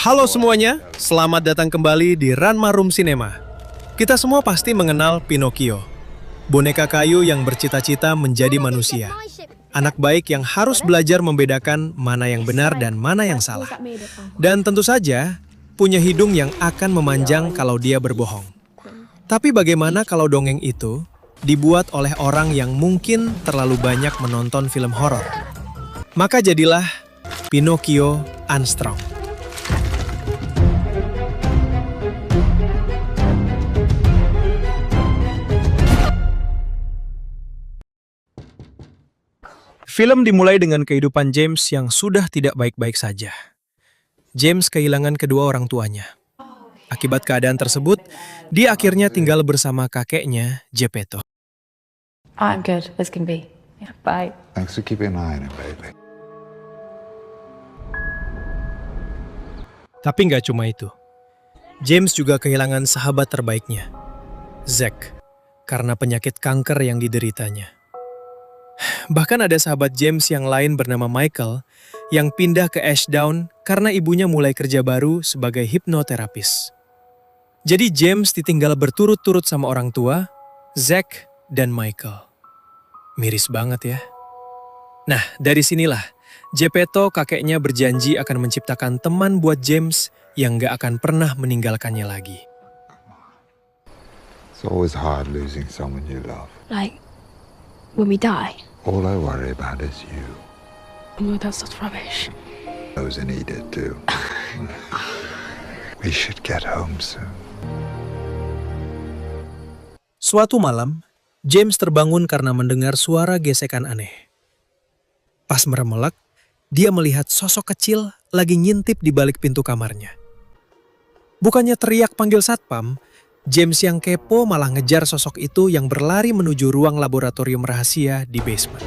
Halo semuanya, selamat datang kembali di Ranma Room Cinema. Kita semua pasti mengenal Pinocchio, boneka kayu yang bercita-cita menjadi manusia. Anak baik yang harus belajar membedakan mana yang benar dan mana yang salah. Dan tentu saja, punya hidung yang akan memanjang kalau dia berbohong. Tapi bagaimana kalau dongeng itu dibuat oleh orang yang mungkin terlalu banyak menonton film horor? Maka jadilah Pinocchio Armstrong. Film dimulai dengan kehidupan James yang sudah tidak baik-baik saja. James kehilangan kedua orang tuanya. Akibat keadaan tersebut, dia akhirnya tinggal bersama kakeknya, Geppetto. I'm good as can be. Yeah, bye. Thanks for keeping an eye on him, baby. Tapi nggak cuma itu. James juga kehilangan sahabat terbaiknya, Zack, karena penyakit kanker yang dideritanya. Bahkan ada sahabat James yang lain bernama Michael yang pindah ke Ashdown karena ibunya mulai kerja baru sebagai hipnoterapis. Jadi James ditinggal berturut-turut sama orang tua, Zack dan Michael. Miris banget ya. Nah, dari sinilah Geppetto kakeknya berjanji akan menciptakan teman buat James yang gak akan pernah meninggalkannya lagi. It's always hard losing someone you love. Like, when we die. All I worry about is you. No, that's just rubbish. Those and Edith too. We should get home soon. Suatu malam, James terbangun karena mendengar suara gesekan aneh. Pas meremelek, dia melihat sosok kecil lagi ngintip di balik pintu kamarnya. Bukannya teriak panggil satpam, James yang kepo malah ngejar sosok itu yang berlari menuju ruang laboratorium rahasia di basement.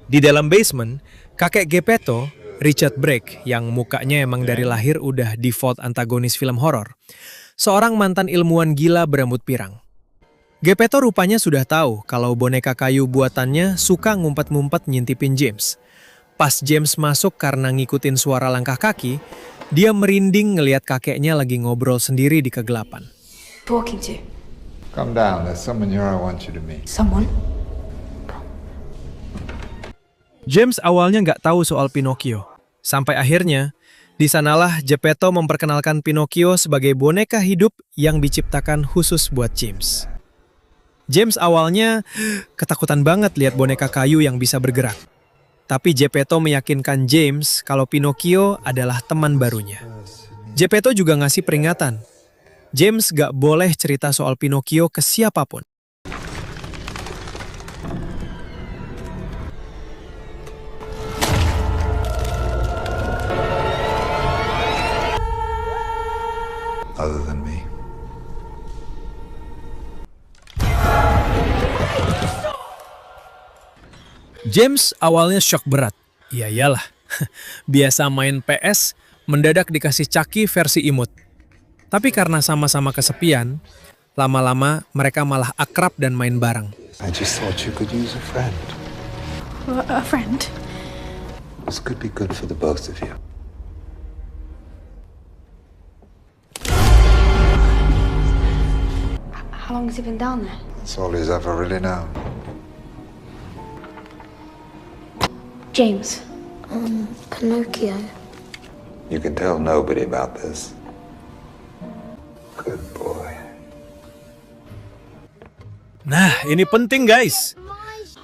Di dalam basement, kakek Geppetto, Richard Brake, yang mukanya emang dari lahir udah default antagonis film horor, seorang mantan ilmuwan gila berambut pirang. Geppetto rupanya sudah tahu kalau boneka kayu buatannya suka ngumpet-ngumpet ngintipin James. Pas James masuk karena ngikutin suara langkah kaki, dia merinding ngelihat kakeknya lagi ngobrol sendiri di kegelapan. Talking to Come down, there's someone here I want you to meet. someone. James awalnya nggak tahu soal Pinocchio. Sampai akhirnya, di sanalah Geppetto memperkenalkan Pinocchio sebagai boneka hidup yang diciptakan khusus buat James. James awalnya ketakutan banget lihat boneka kayu yang bisa bergerak. Tapi Geppetto meyakinkan James kalau Pinocchio adalah teman barunya. Geppetto juga ngasih peringatan. James gak boleh cerita soal Pinocchio ke siapapun. Other than me. James awalnya shock berat. Ya iyalah, biasa main PS, mendadak dikasih Chucky versi imut. Tapi karena sama-sama kesepian, lama-lama mereka malah akrab dan main bareng. I just thought you could use a friend. A friend. This could be good for the both of you. How long has he been down there? That's all he's ever really known. James. Pinocchio. You can tell nobody about this. Good boy. Nah, ini penting guys.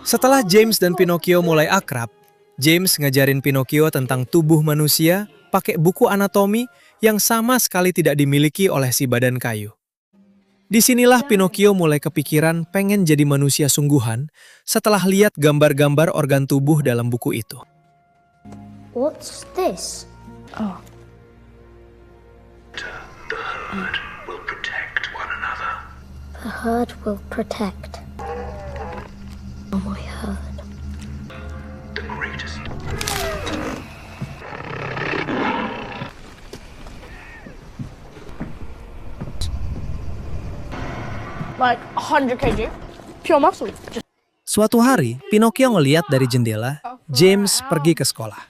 Setelah James dan Pinocchio mulai akrab, James ngajarin Pinocchio tentang tubuh manusia pakai buku anatomi yang sama sekali tidak dimiliki oleh si badan kayu. Disinilah Pinocchio mulai kepikiran pengen jadi manusia sungguhan setelah lihat gambar-gambar organ tubuh dalam buku itu. What's this? Oh. will protect one another. A herd will protect. Oh, my herd. The greatest. like 100 kg, pure muscle. Suatu hari, Pinocchio ngeliat dari jendela, James pergi ke sekolah.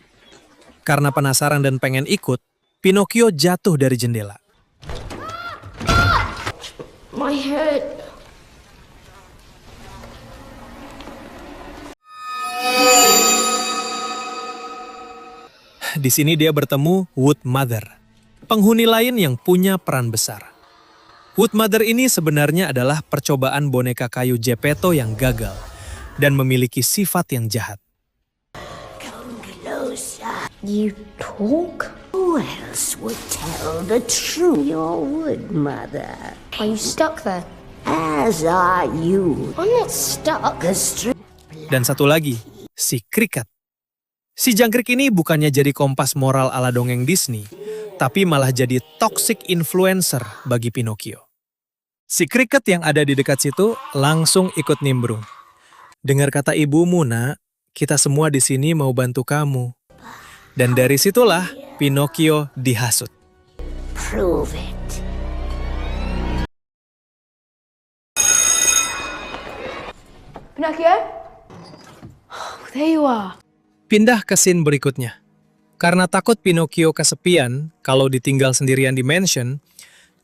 Karena penasaran dan pengen ikut, Pinocchio jatuh dari jendela. My head. Di sini dia bertemu Wood Mother, penghuni lain yang punya peran besar. Wood Mother ini sebenarnya adalah percobaan boneka kayu Geppetto yang gagal dan memiliki sifat yang jahat. You talk? Who else would tell the truth? Your wood mother. Are you stuck there? As are you. I'm not stuck. The string. Dan satu lagi, si Cricket. Si jangkrik ini bukannya jadi kompas moral ala dongeng Disney, tapi malah jadi toxic influencer bagi Pinocchio. Si Cricket yang ada di dekat situ langsung ikut nimbrung. Dengar kata ibumu, nak, kita semua di sini mau bantu kamu. Dan dari situlah Pinocchio dihasut. Prove it. Pinocchio? Oh, there you are. Pindah ke scene berikutnya. Karena takut Pinocchio kesepian kalau ditinggal sendirian di mansion,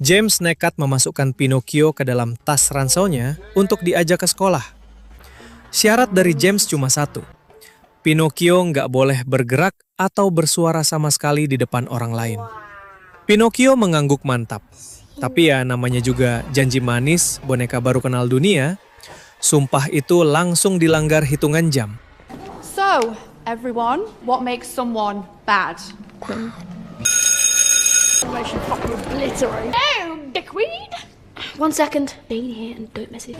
James nekat memasukkan Pinocchio ke dalam tas ranselnya untuk diajak ke sekolah. Syarat dari James cuma satu. Pinocchio nggak boleh bergerak atau bersuara sama sekali di depan orang lain. Pinocchio mengangguk mantap. Tapi ya namanya juga janji manis, boneka baru kenal dunia. Sumpah itu langsung dilanggar hitungan jam. So, everyone, what makes someone bad? Information fucking obliterate. Oh, dickweed! 1 second. Stay here and don't mess it.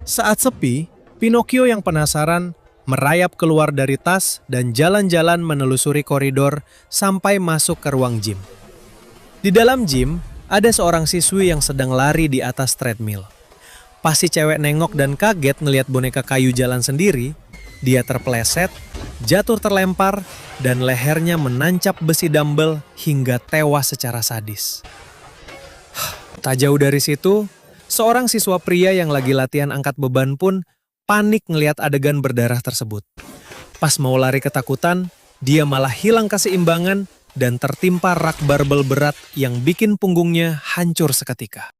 Saat sepi, Pinocchio yang penasaran merayap keluar dari tas dan jalan-jalan menelusuri koridor sampai masuk ke ruang gym. Di dalam gym, ada seorang siswi yang sedang lari di atas treadmill. Pas si cewek nengok dan kaget ngelihat boneka kayu jalan sendiri, dia terpeleset, jatuh terlempar, dan lehernya menancap besi dumbbell hingga tewas secara sadis. Tak jauh dari situ, seorang siswa pria yang lagi latihan angkat beban pun panik ngelihat adegan berdarah tersebut. Pas mau lari ketakutan, dia malah hilang keseimbangan dan tertimpa rak barbel berat yang bikin punggungnya hancur seketika.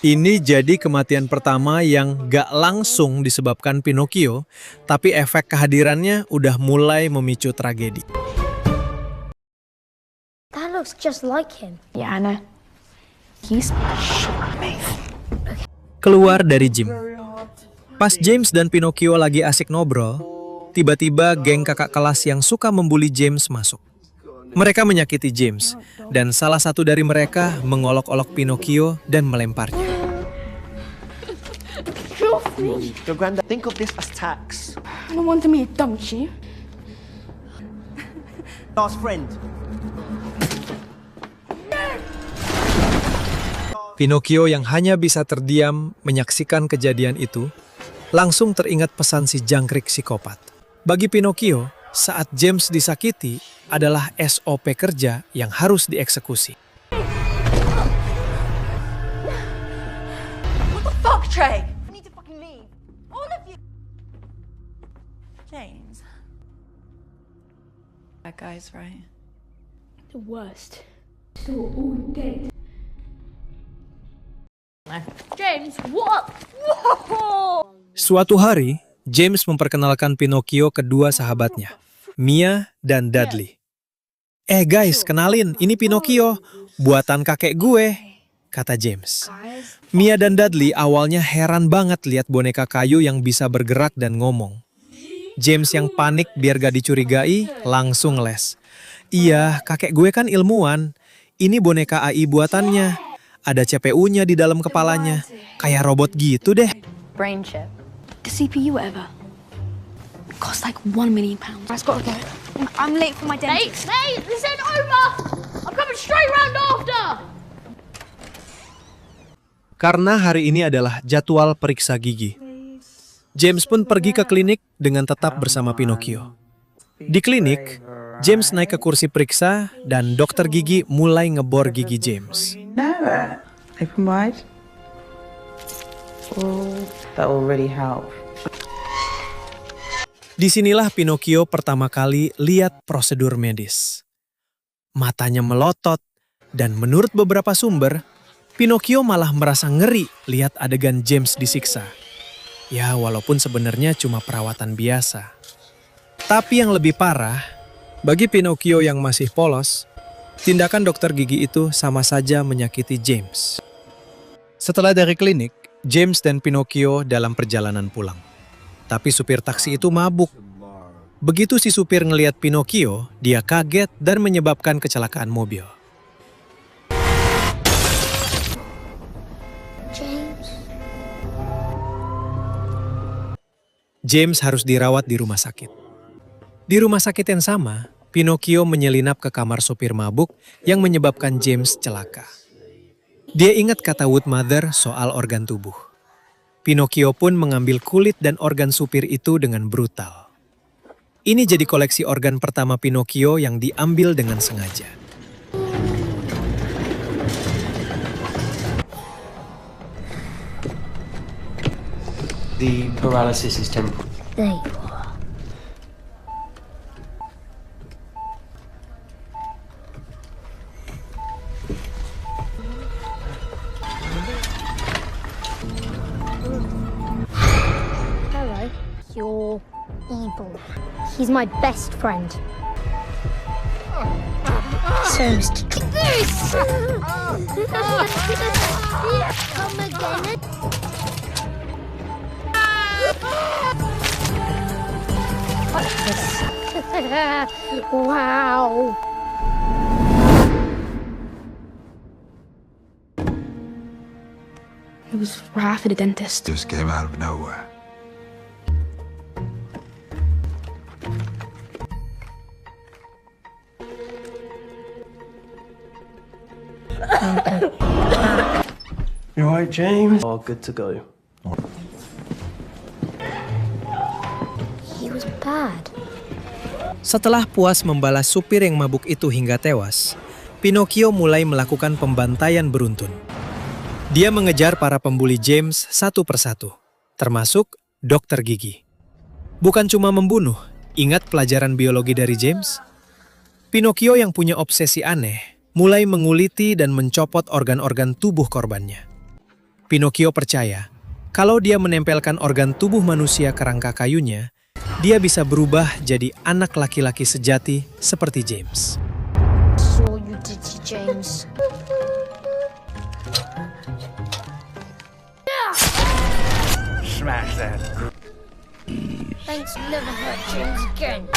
Ini jadi kematian pertama yang gak langsung disebabkan Pinocchio, tapi efek kehadirannya udah mulai memicu tragedi. That looks just like him. Yeah, I know. He's amazing. Keluar dari gym. Pas James dan Pinocchio lagi asik ngobrol, tiba-tiba geng kakak kelas yang suka membuli James masuk. Mereka menyakiti James, dan salah satu dari mereka mengolok-olok Pinocchio dan melemparnya. Your granddad, think of this as tax. No one to me, don't you? Last friend. Pinocchio yang hanya bisa terdiam menyaksikan kejadian itu, langsung teringat pesan si jangkrik psikopat. Bagi Pinocchio, saat James disakiti adalah SOP kerja yang harus dieksekusi. What the fuck, Trey? I need to fucking leave. All of you. James. That guy's right. The worst. James, what? Whoa! Suatu hari, James memperkenalkan Pinocchio ke dua sahabatnya, Mia dan Dudley. Guys, kenalin, ini Pinocchio, buatan kakek gue, kata James. Mia dan Dudley awalnya heran banget lihat boneka kayu yang bisa bergerak dan ngomong. James yang panik biar gak dicurigai, langsung les. Iya, kakek gue kan ilmuwan, ini boneka AI buatannya. Ada CPU-nya di dalam kepalanya, kayak robot gitu deh. Brain chip. The CPU, whatever. Costs like £1 million. I've got to go. I'm late for my dentist. Mate, this ain't over! I'm coming straight round after! Karena hari ini adalah jadwal periksa gigi. James pun pergi ke klinik dengan tetap bersama Pinocchio. Di klinik, James naik ke kursi periksa dan dokter gigi mulai ngebor gigi James. No, open wide. That will really help. Disinilah Pinocchio pertama kali lihat prosedur medis. Matanya melotot, dan menurut beberapa sumber, Pinocchio malah merasa ngeri lihat adegan James disiksa. Ya, walaupun sebenarnya cuma perawatan biasa. Tapi yang lebih parah, bagi Pinocchio yang masih polos, tindakan dokter gigi itu sama saja menyakiti James. Setelah dari klinik, James dan Pinocchio dalam perjalanan pulang. Tapi supir taksi itu mabuk. Begitu si supir ngelihat Pinocchio, dia kaget dan menyebabkan kecelakaan mobil. James harus dirawat di rumah sakit. Di rumah sakit yang sama, Pinocchio menyelinap ke kamar sopir mabuk yang menyebabkan James celaka. Dia ingat kata Woodmother soal organ tubuh. Pinocchio pun mengambil kulit dan organ supir itu dengan brutal. Ini jadi koleksi organ pertama Pinocchio yang diambil dengan sengaja. The paralysis is temporal. There you are. Hello. You're evil. He's my best friend. So, Mr. Come again. Wow. It was right after the dentist. Just came out of nowhere. You alright, James? Oh, good to go. He was bad. Setelah puas membalas supir yang mabuk itu hingga tewas, Pinocchio mulai melakukan pembantaian beruntun. Dia mengejar para pembuli James satu persatu, termasuk dokter gigi. Bukan cuma membunuh, ingat pelajaran biologi dari James? Pinocchio yang punya obsesi aneh, mulai menguliti dan mencopot organ-organ tubuh korbannya. Pinocchio percaya, kalau dia menempelkan organ tubuh manusia ke rangka kayunya, dia bisa berubah jadi anak laki-laki sejati seperti James. Saw you did to James. Smash that. Thanks, never hurt James again.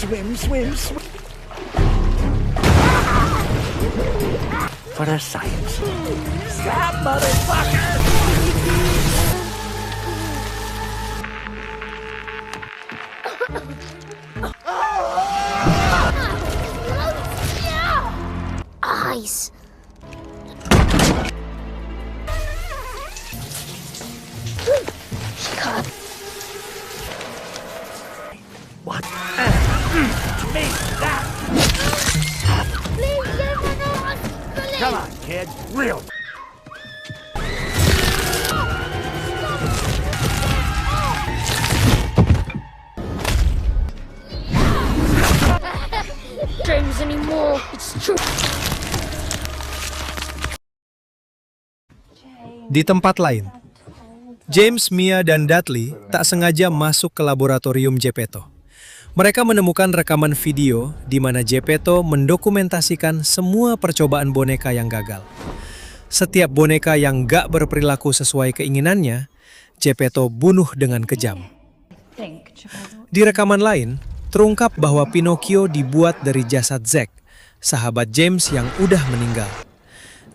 Swim, swim, swim. For the science. Stop, motherfucker! Eyes. She cut. What? Me, that! Come on, kid. Real. James anymore. It's true. Di tempat lain, James, Mia, dan Dudley tak sengaja masuk ke laboratorium Geppetto. Mereka menemukan rekaman video di mana Geppetto mendokumentasikan semua percobaan boneka yang gagal. Setiap boneka yang gak berperilaku sesuai keinginannya, Geppetto bunuh dengan kejam. Di rekaman lain, terungkap bahwa Pinocchio dibuat dari jasad Zack, sahabat James yang udah meninggal.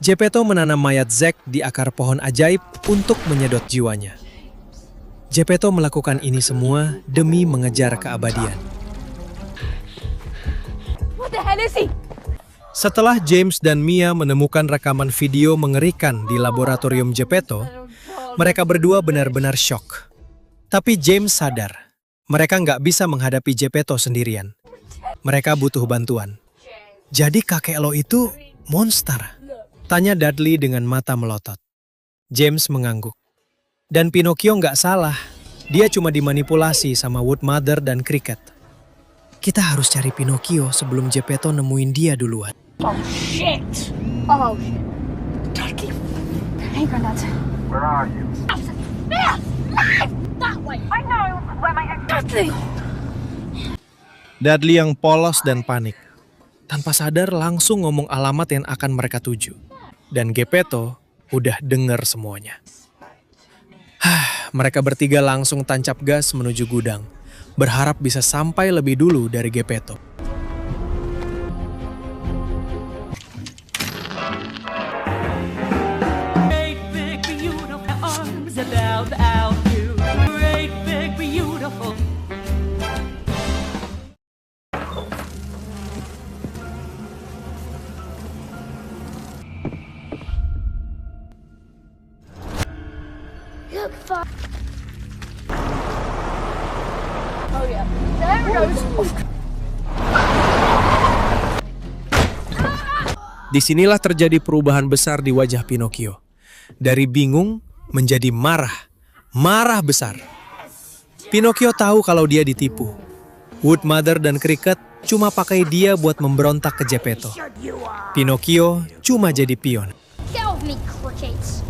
Geppetto menanam mayat Zack di akar pohon ajaib untuk menyedot jiwanya. Geppetto melakukan ini semua demi mengejar keabadian. What the hell is he? Setelah James dan Mia menemukan rekaman video mengerikan di laboratorium Geppetto, mereka berdua benar-benar syok. Tapi James sadar, mereka nggak bisa menghadapi Geppetto sendirian. Mereka butuh bantuan. Jadi kakek lo itu monster? Tanya Dudley dengan mata melotot. James mengangguk. Dan Pinocchio nggak salah. Dia cuma dimanipulasi sama Wood Mother dan Cricket. Kita harus cari Pinocchio sebelum Geppetto nemuin dia duluan. Oh shit! Oh, shit. Dudley. Hey, Grandad. Where are you? There! That way! I know where my Dudley! Dudley yang polos dan panik. Tanpa sadar langsung ngomong alamat yang akan mereka tuju. Dan Geppetto udah denger semuanya. Mereka bertiga langsung tancap gas menuju gudang. Berharap bisa sampai lebih dulu dari Geppetto. look for. Oh yeah. There it goes. Disinilah terjadi perubahan besar di wajah Pinocchio. Dari bingung menjadi marah. Marah besar. Pinocchio tahu kalau dia ditipu. Wood Mother dan Cricket cuma pakai dia buat memberontak ke Geppetto. Pinocchio cuma jadi pion. Get off me, crickets!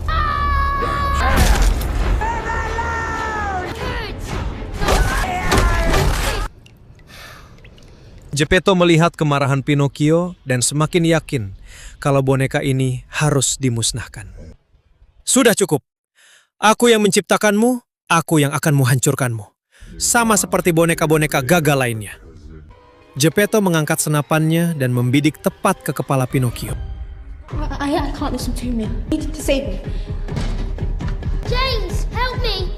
Geppetto melihat kemarahan Pinocchio dan semakin yakin kalau boneka ini harus dimusnahkan. Sudah cukup. Aku yang menciptakanmu, aku yang akan menghancurkanmu. Sama seperti boneka-boneka gagal lainnya. Geppetto mengangkat senapannya dan membidik tepat ke kepala Pinocchio. I can't listen to me. You need to save me. James, help me!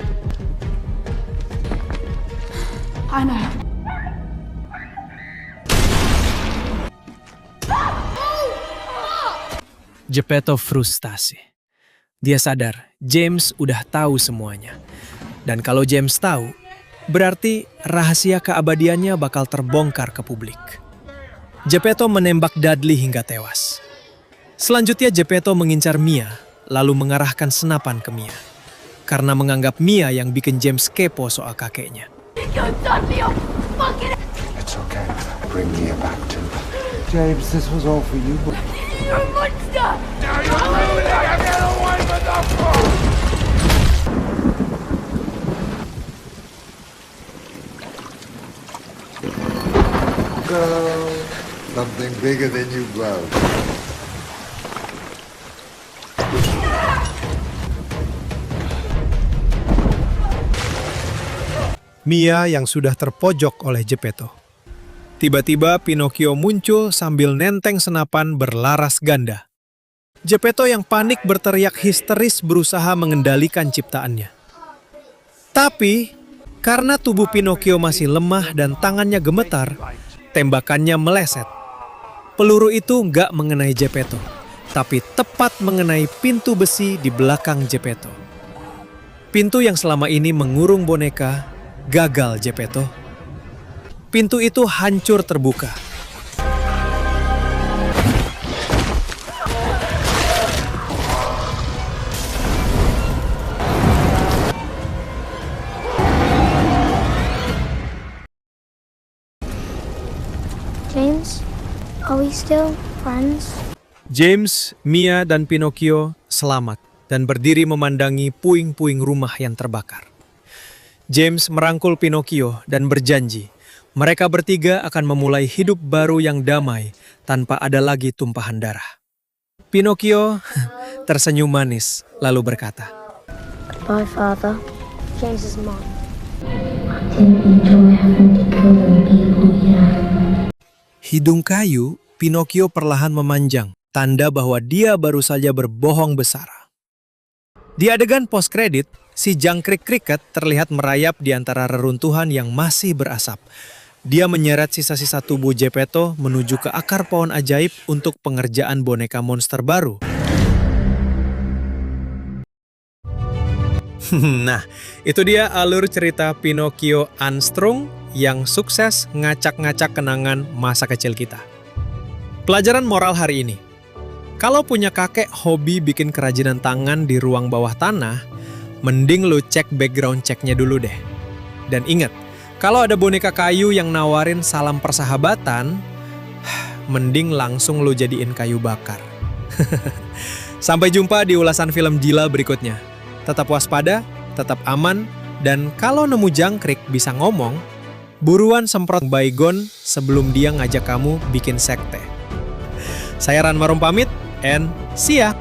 I know. Geppetto frustasi. Dia sadar James udah tahu semuanya. Dan kalau James tahu, berarti rahasia keabadiannya bakal terbongkar ke publik. Geppetto menembak Dudley hingga tewas. Selanjutnya Geppetto mengincar Mia, lalu mengarahkan senapan ke Mia. Karena menganggap Mia yang bikin James kepo soal kakeknya. It's okay. Bring Mia back to me. James, this was all for you. Girl, something bigger than you grow. Mia yang sudah terpojok oleh Geppetto. Tiba-tiba Pinocchio muncul sambil nenteng senapan berlaras ganda. Geppetto yang panik berteriak histeris berusaha mengendalikan ciptaannya. Tapi, karena tubuh Pinocchio masih lemah dan tangannya gemetar, tembakannya meleset. Peluru itu nggak mengenai Geppetto, tapi tepat mengenai pintu besi di belakang Geppetto. Pintu yang selama ini mengurung boneka, gagal Geppetto. Pintu itu hancur terbuka. James, are we still friends? James, Mia, dan Pinocchio selamat dan berdiri memandangi puing-puing rumah yang terbakar. James merangkul Pinocchio dan berjanji mereka bertiga akan memulai hidup baru yang damai tanpa ada lagi tumpahan darah. Pinocchio tersenyum manis lalu berkata, Bye, Father. James's mom. hidung kayu Pinocchio perlahan memanjang, tanda bahwa dia baru saja berbohong besar. Di adegan post-kredit, si jangkrik Cricket terlihat merayap di antara reruntuhan yang masih berasap. Dia menyeret sisa-sisa tubuh Geppetto menuju ke akar pohon ajaib untuk pengerjaan boneka monster baru. Nah, itu dia alur cerita Pinocchio Unstrung yang sukses ngacak-ngacak kenangan masa kecil kita. Pelajaran moral hari ini. Kalau punya kakek hobi bikin kerajinan tangan di ruang bawah tanah, mending lu cek background checknya dulu deh. Dan ingat, kalau ada boneka kayu yang nawarin salam persahabatan, mending langsung lu jadiin kayu bakar. Sampai jumpa di ulasan film gila berikutnya. Tetap waspada, tetap aman, dan kalau nemu jangkrik bisa ngomong, buruan semprot baygon sebelum dia ngajak kamu bikin sekte. Saya Ran Marum pamit, and see ya!